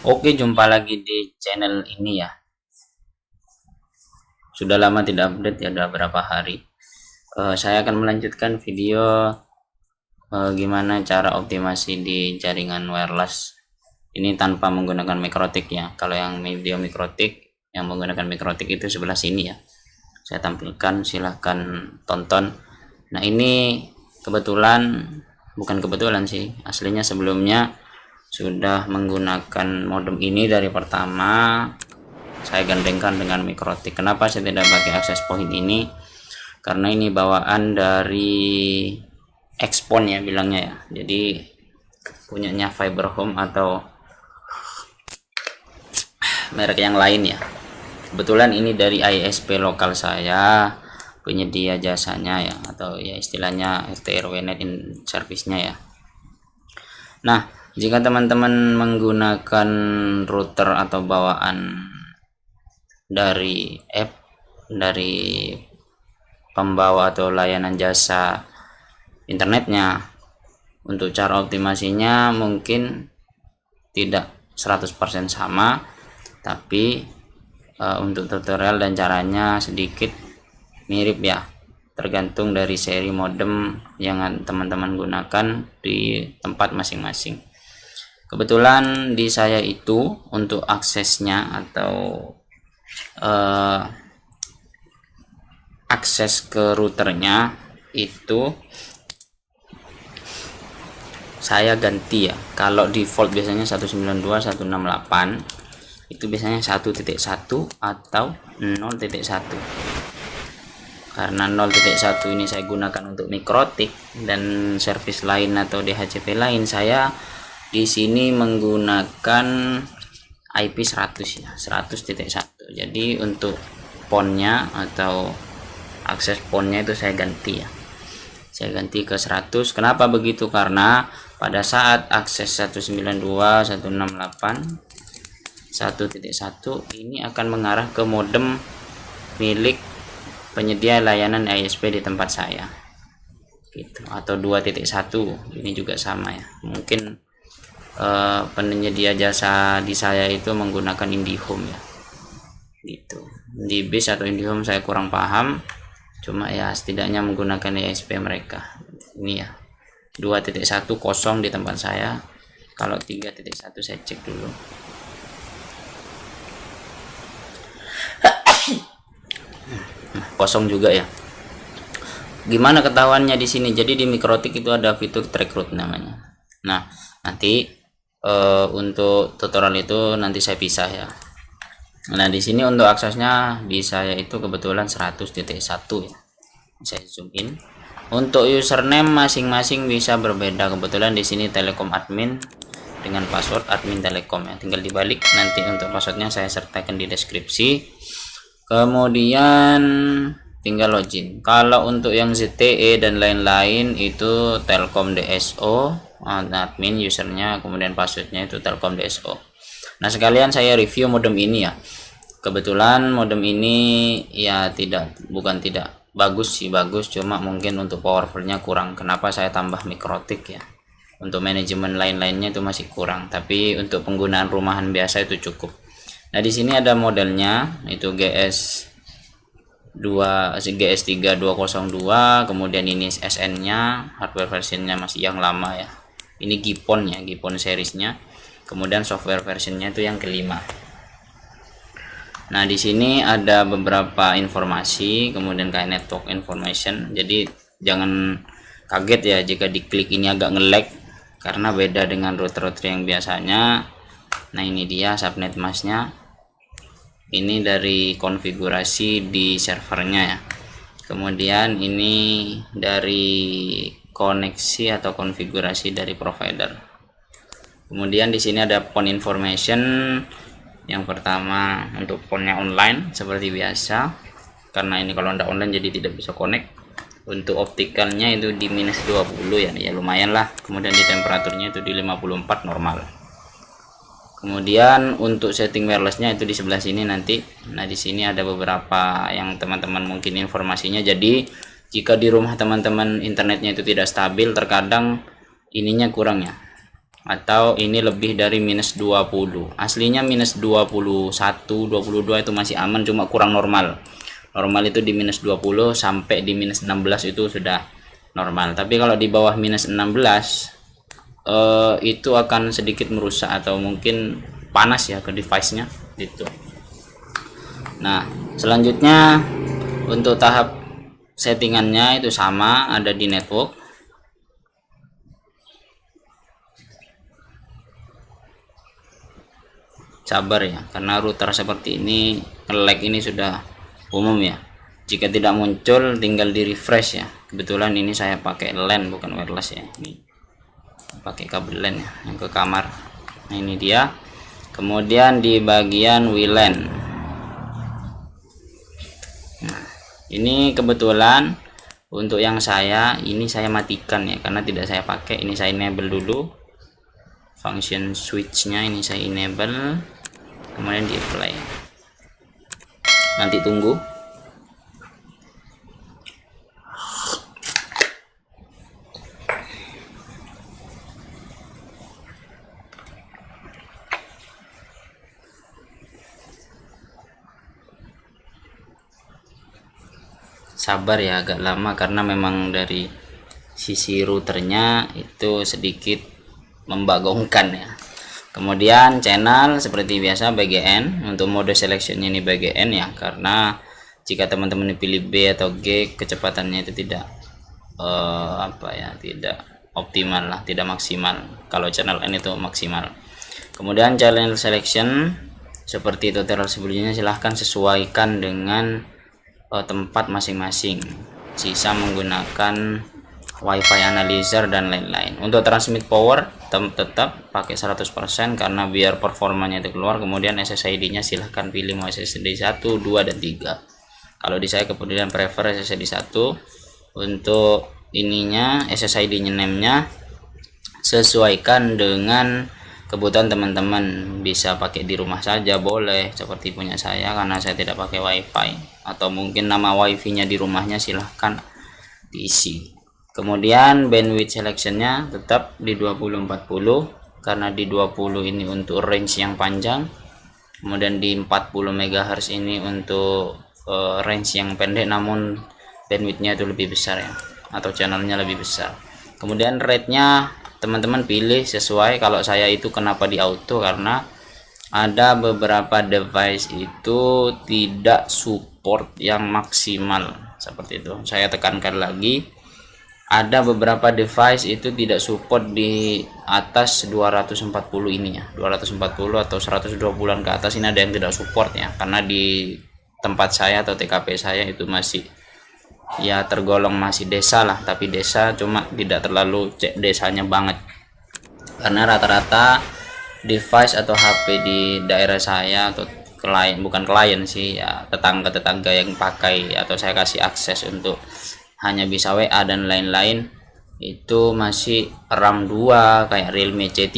Oke, jumpa lagi di channel ini ya. Sudah lama tidak update ya, udah berapa hari. Saya akan melanjutkan video gimana cara optimasi di jaringan wireless. Ini tanpa menggunakan mikrotik ya. Kalau yang video mikrotik, yang menggunakan mikrotik itu sebelah sini ya. Saya tampilkan, silahkan tonton. Nah ini kebetulan, bukan kebetulan sih, aslinya sebelumnya sudah menggunakan modem ini dari pertama. Saya gandengkan dengan mikrotik. Kenapa saya tidak pakai access point ini? Karena ini bawaan dari Xpon ya bilangnya ya. Jadi punyanya Fiber Home atau merek yang lain ya. Kebetulan ini dari ISP lokal saya, penyedia jasanya ya, atau ya istilahnya RT RW net in service-nya ya. Nah, jika teman-teman menggunakan router atau bawaan dari pembawa atau layanan jasa internetnya, untuk cara optimasinya mungkin tidak 100% sama, tapi untuk tutorial dan caranya sedikit mirip ya, tergantung dari seri modem yang teman-teman gunakan di tempat masing-masing. Kebetulan di saya itu untuk aksesnya atau akses ke routernya itu saya ganti ya. Kalau default biasanya 192.168, itu biasanya 1.1 atau 0.1. Karena 0.1 ini saya gunakan untuk mikrotik dan service lain atau DHCP lain, saya di sini menggunakan IP 100 ya, 100.1. Jadi untuk ponnya atau akses ponnya itu saya ganti ya. Saya ganti ke 100. Kenapa begitu? Karena pada saat akses 192.168.1.1 ini akan mengarah ke modem milik penyedia layanan ISP di tempat saya. Gitu. Atau 2.1. Ini juga sama ya. Mungkin penyedia jasa di saya itu menggunakan IndiHome ya, gitu. Di BIS atau IndiHome saya kurang paham, cuma ya setidaknya menggunakan ISP mereka. Ini ya 2.1 kosong di tempat saya. Kalau 3.1 saya cek dulu. Kosong juga ya. Gimana ketahuannya di sini? Jadi di mikrotik itu ada fitur track route namanya. Nah nanti untuk tutorial itu nanti saya pisah ya. Nah di sini untuk aksesnya di saya itu kebetulan 100.1 ya. Saya zoom in. Untuk username masing-masing bisa berbeda. Kebetulan di sini Telekom admin dengan password admin Telekom ya. Tinggal dibalik, nanti untuk passwordnya saya sertakan di deskripsi. Kemudian tinggal login. Kalau untuk yang ZTE dan lain-lain itu Telkom DSO, admin usernya, kemudian passwordnya itu Telkom DSO. Nah sekalian saya review modem ini ya. Kebetulan modem ini ya bukan tidak bagus sih, bagus, cuma mungkin untuk powerfulnya kurang. Kenapa saya tambah mikrotik ya, untuk manajemen lain-lainnya itu masih kurang, tapi untuk penggunaan rumahan biasa itu cukup. Nah di sini ada modelnya itu GS3202, kemudian ini SN nya, hardware versionnya masih yang lama ya, ini Gipon ya, Gipon seriesnya. Kemudian software versionnya itu yang kelima. Nah di sini ada beberapa informasi, kemudian kayak network information. Jadi jangan kaget ya jika diklik ini agak nge-lag, karena beda dengan router-router yang biasanya. Nah ini dia subnet masknya. Ini dari konfigurasi di servernya ya. Kemudian ini dari koneksi atau konfigurasi dari provider. Kemudian di sini ada phone information. Yang pertama untuk phone-nya online seperti biasa, karena ini kalau tidak online jadi tidak bisa connect. Untuk optikalnya itu di -20 ya, ya lumayan lah. Kemudian di temperaturnya itu di 54 normal. Kemudian untuk setting wirelessnya itu di sebelah sini nanti. Nah di sini ada beberapa yang teman-teman mungkin informasinya. Jadi jika di rumah teman-teman internetnya itu tidak stabil, terkadang ininya kurang ya, atau ini lebih dari minus 20. Aslinya minus 21, 22 itu masih aman, cuma kurang normal. Normal itu di minus 20 sampai di minus 16 itu sudah normal. Tapi kalau di bawah minus 16 itu akan sedikit merusak atau mungkin panas ya ke device-nya gitu. Nah, selanjutnya untuk tahap settingannya itu sama, ada di network. Sabar ya, karena router seperti ini lag ini sudah umum ya. Jika tidak muncul tinggal di refresh ya. Kebetulan ini saya pakai LAN bukan wireless ya, ini pakai kabel LAN ya yang ke kamar. Nah ini dia. Kemudian di bagian WLAN, nah ini kebetulan untuk yang saya ini saya matikan ya, karena tidak saya pakai. Ini saya enable dulu function switch-nya, ini saya enable, kemudian di apply. Nanti tunggu. Sabar ya, agak lama karena memang dari sisi routernya itu sedikit membagongkan ya. Kemudian channel seperti biasa BGN, untuk mode selectionnya ini BGN ya, karena jika teman-teman pilih B atau G kecepatannya itu tidak tidak optimal lah, tidak maksimal. Kalau channel N itu maksimal. Kemudian channel selection seperti tutorial sebelumnya, silahkan sesuaikan dengan tempat masing-masing. Sisa menggunakan WiFi analyzer dan lain-lain. Untuk transmit power tetap pakai 100% karena biar performanya itu keluar. Kemudian SSID-nya silahkan pilih mau SSID 1, 2 dan 3. Kalau di saya kemudian prefer SSID 1. Untuk ininya SSID-nya, name-nya sesuaikan dengan kebutuhan teman-teman. Bisa pakai di rumah saja boleh seperti punya saya, karena saya tidak pakai WiFi, atau mungkin nama WiFi-nya di rumahnya silahkan diisi. Kemudian bandwidth selectionnya tetap di 2040 karena di 20 ini untuk range yang panjang, kemudian di 40 MHz ini untuk range yang pendek namun bandwidthnya itu lebih besar ya, atau channelnya lebih besar. Kemudian rate-nya teman-teman pilih sesuai. Kalau saya itu kenapa di auto, karena ada beberapa device itu tidak support yang maksimal seperti itu. Saya tekankan lagi, ada beberapa device itu tidak support di atas 240 ini ya, 240 atau 120-an ke atas ini ada yang tidak support ya, karena di tempat saya atau TKP saya itu masih ya tergolong masih desa lah, tapi desa cuma tidak terlalu desanya banget, karena rata-rata device atau HP di daerah saya atau klien, bukan klien sih ya, tetangga-tetangga yang pakai atau saya kasih akses untuk hanya bisa WA dan lain-lain, itu masih RAM 2 kayak Realme C3,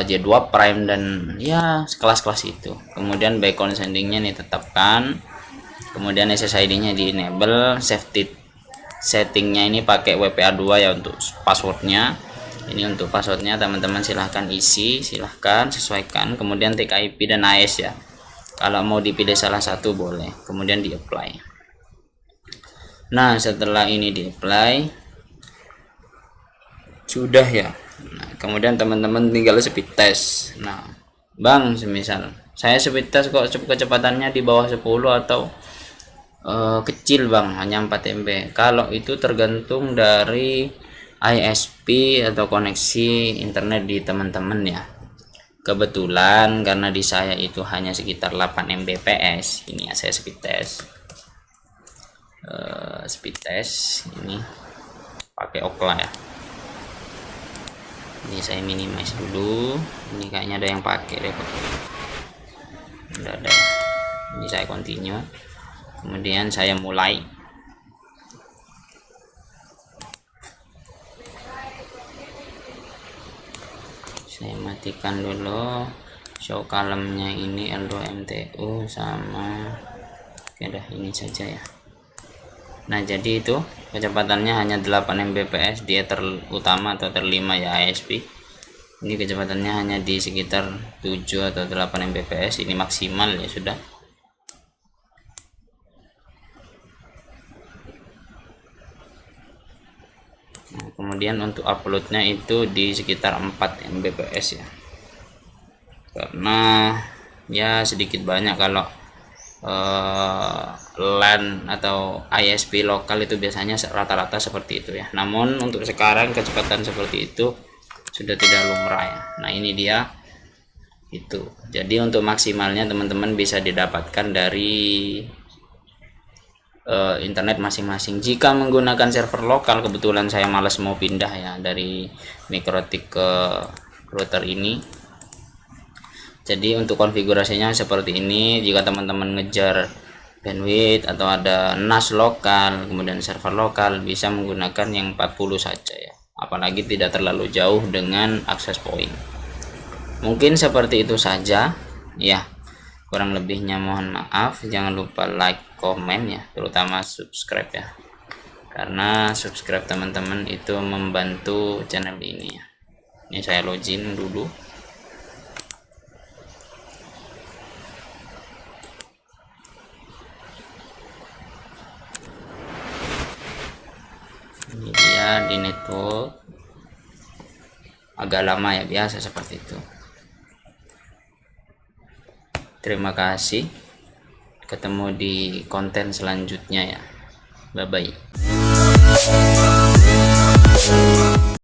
J2 Prime dan ya kelas-kelas itu. Kemudian background sendingnya nih tetapkan, kemudian SSID-nya di enable, safety settingnya ini pakai WPA2 ya untuk passwordnya. Ini untuk passwordnya teman-teman silahkan isi, silahkan sesuaikan. Kemudian TKIP dan AS ya, kalau mau dipilih salah satu boleh, kemudian di apply. Nah setelah ini di apply sudah ya. Nah, kemudian teman-teman tinggal speed test. Nah bang, semisal saya speed test kok kecepatannya di bawah 10 atau kecil bang, hanya 4 MB. Kalau itu tergantung dari ISP atau koneksi internet di teman-teman ya. Kebetulan karena di saya itu hanya sekitar 8 Mbps, ini ya saya speed test. Speed test ini pakai Okla ya. Ini saya minimize dulu. Ini kayaknya ada yang pakai deh. Udah ada. Ini saya continue. Kemudian saya mulai. Saya matikan dulu show column-nya ini L2MTU sama. Oke dah, ini saja ya. Nah jadi itu kecepatannya hanya 8 Mbps di ether utama atau ether 5 ya ISP. Ini kecepatannya hanya di sekitar 7 atau 8 Mbps, ini maksimal ya sudah. Nah, kemudian untuk uploadnya itu di sekitar 4 Mbps ya, karena ya sedikit banyak kalau LAN atau ISP lokal itu biasanya rata-rata seperti itu ya. Namun untuk sekarang kecepatan seperti itu sudah tidak lumrah ya. Nah ini dia itu. Jadi untuk maksimalnya teman-teman bisa didapatkan dari internet masing-masing. Jika menggunakan server lokal, kebetulan saya malas mau pindah ya dari Mikrotik ke router ini. Jadi untuk konfigurasinya seperti ini. Jika teman-teman ngejar bandwidth atau ada NAS lokal kemudian server lokal, bisa menggunakan yang 40 saja ya, apalagi tidak terlalu jauh dengan akses point. Mungkin seperti itu saja ya, kurang lebihnya mohon maaf. Jangan lupa like, komen ya, terutama subscribe ya, karena subscribe teman-teman itu membantu channel ini ya. Ini saya login dulu. Ini dia di network, agak lama ya, biasa seperti itu. Terima kasih, ketemu di konten selanjutnya ya, bye bye.